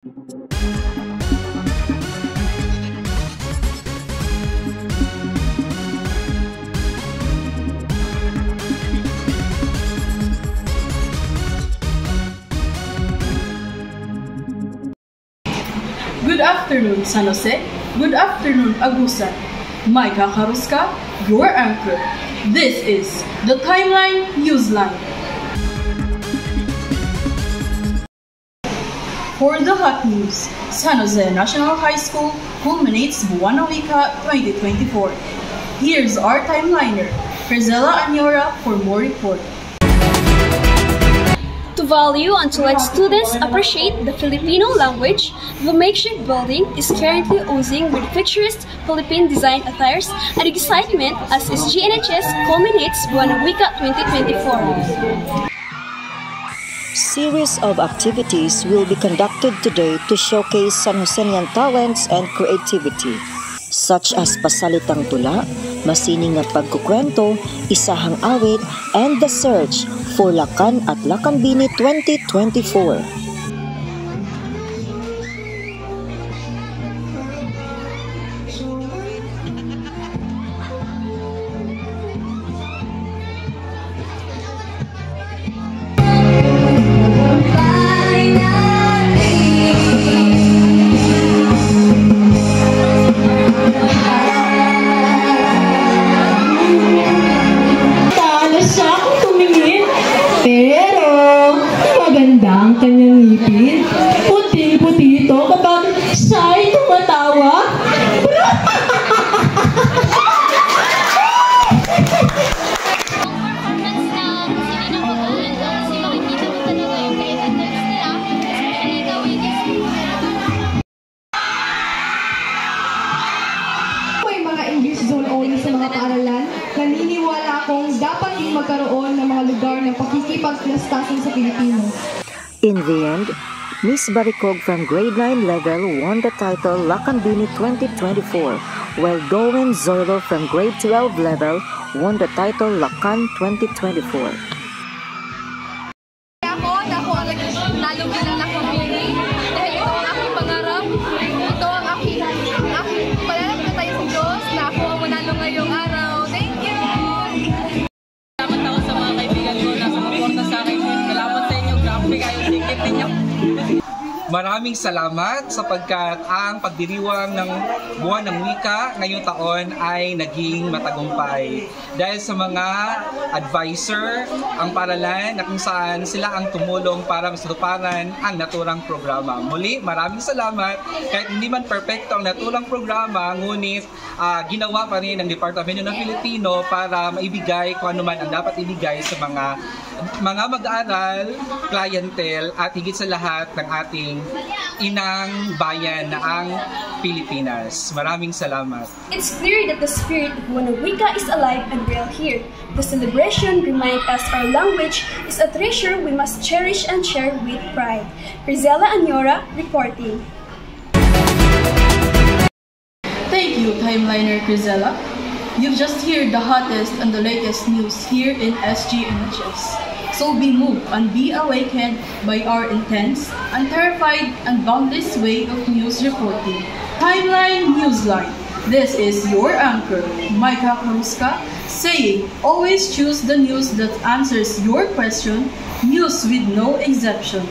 Good afternoon, San Jose. Good afternoon, Agusan. Micah Karuska, your anchor. This is the Timeline Newsline. For the hot news, San Jose National High School culminates Buwan ng Wika 2024. Here's our timeliner, Crizella Anyora, for more report. To value and to let students appreciate the Filipino language, the makeshift building is currently oozing with futurist Philippine design attires and excitement as SGNHS culminates Buwan ng Wika 2024. Series of activities will be conducted today to showcase San Josean talents and creativity, such as pasalitang tula, masining na pagkukwento, isahang awit, and the search for Lakan at Lakambini 2024. Ang kanyang ngipin. Puti-puti ito kapag siya ay tumatawa. May mga English zone only sa mga paaralan. Naniniwala akong dapat din magkaroon ng mga lugar ng pakikipagplastasan sa Pilipino. In the end, Miss Baricog from grade 9 level won the title Lakambini 2024, while Dowen Zoilo from grade 12 level won the title Lakan 2024. Ako ang nalugin ng Lakambini dahil ito ang aking pangarap, ito ang aking palalang tayo sa Diyos na ako ang manalo ngayong araw. Thank you! Salamat ako sa mga kaibigan ko na sumuporta sa akin. Salamat sa inyo. Grabe kayo sikit ninyo. Maraming salamat sapagkat ang pagdiriwang ng Buwan ng Wika ngayong taon ay naging matagumpay. Dahil sa mga advisor, ang paaralan na kung saan sila ang tumulong para masutuparan ang naturang programa. Muli, maraming salamat. Kahit hindi man perfecto ang naturang programa, ngunit ginawa pa rin ng Departamento ng Filipino para maibigay kung ano man ang dapat ibigay sa mga mag-aaral, clientele at higit sa lahat ng ating inang bayan na ang Pilipinas. Maraming salamat. It's clear that the spirit of Buwan ng Wika is alive and real here. The celebration reminds us our language is a treasure we must cherish and share with pride. Crizella Anyora reporting. Thank you, timeliner Crizella. You've just heard the hottest and the latest news here in SGNHS. So be moved and be awakened by our intense, unterrified, and boundless way of news reporting. Timeline Newsline. This is your anchor, Micah Karuska, saying, always choose the news that answers your question, news with no exception.